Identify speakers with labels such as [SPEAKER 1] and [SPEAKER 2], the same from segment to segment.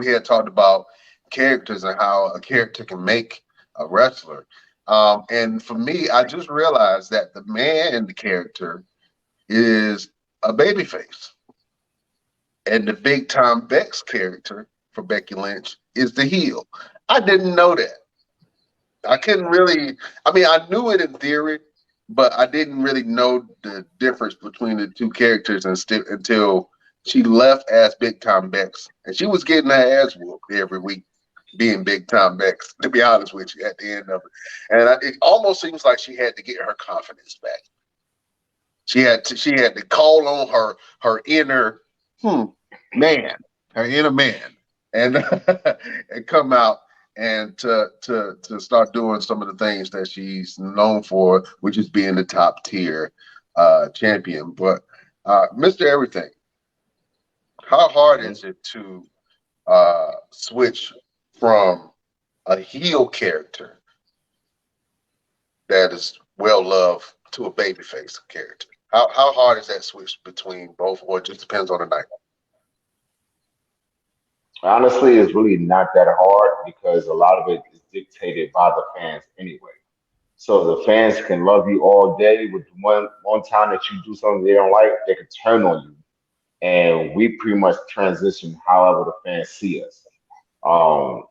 [SPEAKER 1] we had talked about characters and how a character can make a wrestler. And for me, I just realized that the man in the character is a babyface. And the big time Bex character for Becky Lynch is the heel. I didn't know that. I couldn't really, I mean, I knew it in theory, but I didn't really know the difference between the two characters until she left as Big Time Bex. And she was getting her ass whooped every week, being Big Time Bex, to be honest with you, at the end of it. And it almost seems like she had to get her confidence back. She had to call on her inner man, her inner man, and and come out and to start doing some of the things that she's known for, which is being the top tier champion. But Mr. Everything, how hard is it to switch from a heel character that is well loved to a babyface character? How hard is that switch between both, or it just depends on the night?
[SPEAKER 2] Honestly, it's really not that hard because a lot of it is dictated by the fans anyway. So the fans can love you all day, with one time that you do something they don't like, they can turn on you. And we pretty much transition however the fans see us.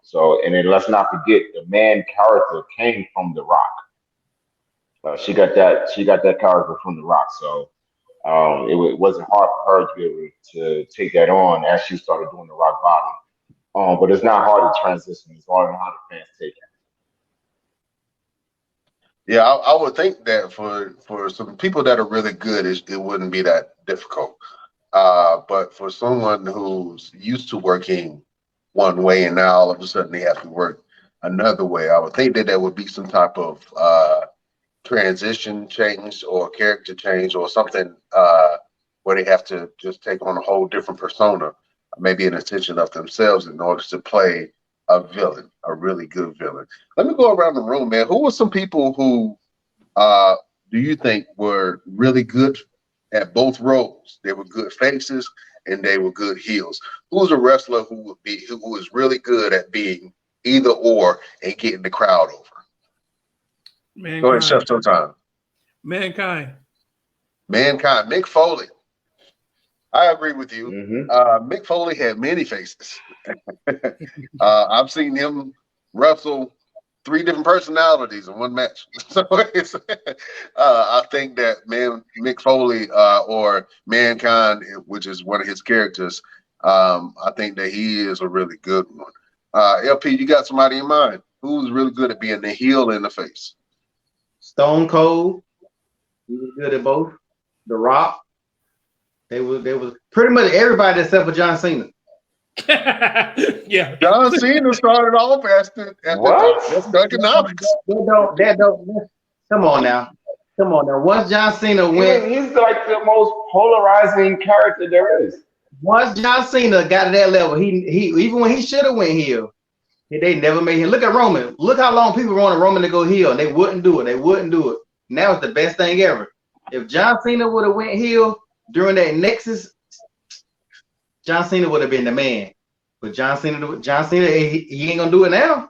[SPEAKER 2] So and then let's not forget the man character came from The Rock. She got that character from The Rock. So it wasn't hard for her to be able to take that on as she started doing the rock bottom. But it's not hard to transition. It's hard on how the fans take it.
[SPEAKER 1] Yeah, I would think that for some people that are really good, it wouldn't be that difficult. But for someone who's used to working one way and now all of a sudden they have to work another way, I would think that there would be some type of transition change or character change or something where they have to just take on a whole different persona, maybe an extension of themselves in order to play a villain, a really good villain. Let me go around the room, man. Who were some people who do you think were really good at both roles? They were good faces and they were good heels. Who's a wrestler who is really good at being either or and getting the crowd over? Go ahead, Chef Showtime.
[SPEAKER 3] Mankind.
[SPEAKER 1] Mick Foley. I agree with you.
[SPEAKER 2] Hmm.
[SPEAKER 1] Mick Foley had many faces. I've seen him wrestle 3 different personalities in one match. So I think that Mick Foley or Mankind, which is one of his characters, I think that he is a really good one. LP, you got somebody in mind who's really good at being the heel in the face?
[SPEAKER 4] Stone Cold. He was good at both. The Rock. They was pretty much everybody except for John Cena.
[SPEAKER 3] Yeah.
[SPEAKER 1] John Cena started off at the
[SPEAKER 2] What?
[SPEAKER 1] That's the economics.
[SPEAKER 4] That don't. Come on now. Once John Cena went,
[SPEAKER 2] He's like the most polarizing character there is.
[SPEAKER 4] once John Cena got to that level, he even when he should have went heel, they never made him. Look at Roman. Look how long people wanted Roman to go heel, and they wouldn't do it. Now it's the best thing ever. If John Cena would have went heel during that Nexus, John Cena would have been the man. But John Cena, he ain't gonna do it now.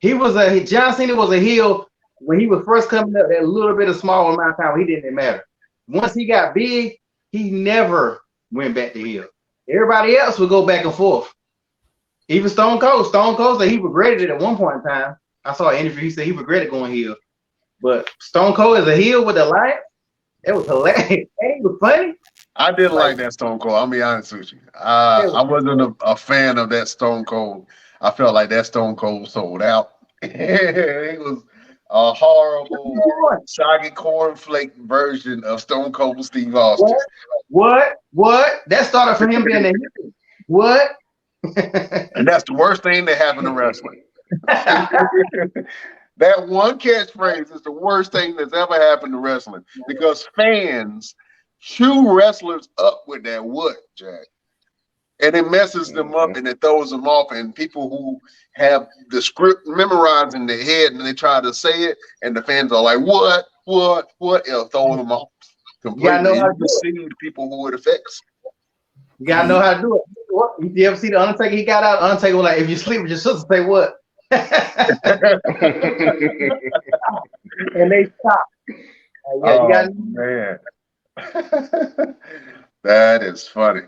[SPEAKER 4] John Cena was a heel when he was first coming up. That little bit of small amount of time, he didn't matter. Once he got big, he never went back to heel. Everybody else would go back and forth. Even Stone Cold. Stone Cold said he regretted it at one point in time. I saw an interview. He said he regretted going heel. But Stone Cold as a heel with the Alliance, it was hilarious. And he was funny.
[SPEAKER 1] I didn't like that Stone Cold. I'll be honest with you. I wasn't a fan of that Stone Cold. I felt like that Stone Cold sold out. It was a horrible, soggy cornflake version of Stone Cold Steve Austin.
[SPEAKER 4] What? That started from him being a heel. What?
[SPEAKER 1] And that's the worst thing that happened to wrestling. That one catchphrase is the worst thing that's ever happened to wrestling because fans chew wrestlers up with that what, Jack? And it messes them up and it throws them off. And people who have the script memorized in their head and they try to say it, and the fans are like, what? It'll throw them off completely. You see the people who it affects.
[SPEAKER 4] You gotta know how to do it. What? You ever see the Undertaker? He got out. Undertaker was like, "If you sleep with your sister, say what?" And they stopped. Yeah, you got.
[SPEAKER 1] Oh man, that is funny.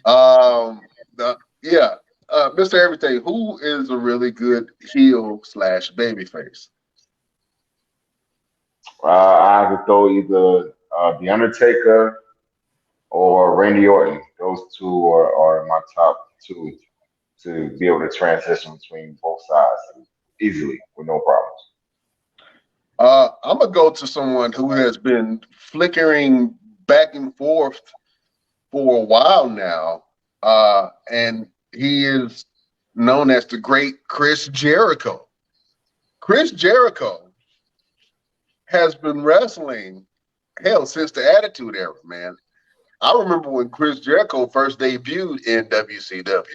[SPEAKER 1] Yeah, Mr. Everything. Who is a really good heel slash babyface?
[SPEAKER 2] I have to throw either The Undertaker or Randy Orton. Those two are my top two to be able to transition between both sides easily with no problems.
[SPEAKER 1] I'm gonna go to someone who has been flickering back and forth for a while now, and he is known as the great Chris Jericho. Chris Jericho has been wrestling hell since the Attitude Era, man. I remember when Chris Jericho first debuted in WCW.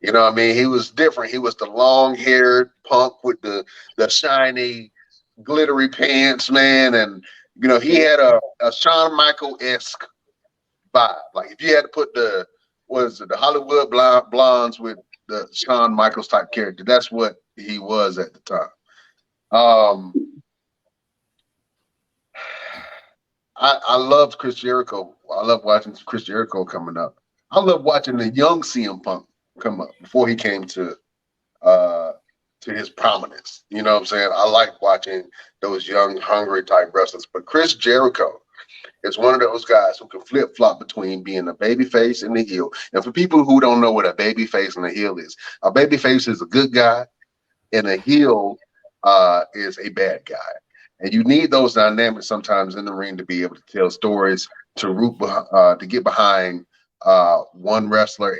[SPEAKER 1] You know what I mean? He was different. He was the long-haired punk with the shiny, glittery pants, man. And, he had a Shawn Michael-esque vibe. Like, if you had to put the Hollywood Blondes with the Shawn Michaels type character, that's what he was at the time. Um, I loved Chris Jericho. I love watching Chris Jericho coming up. I love watching the young CM Punk come up before he came uh, to his prominence. You know what I'm saying? I like watching those young, hungry type wrestlers. But Chris Jericho is one of those guys who can flip flop between being a baby face and a heel. And for people who don't know what a baby face and a heel is, a baby face is a good guy, and a heel is a bad guy. And you need those dynamics sometimes in the ring to be able to tell stories, to get behind one wrestler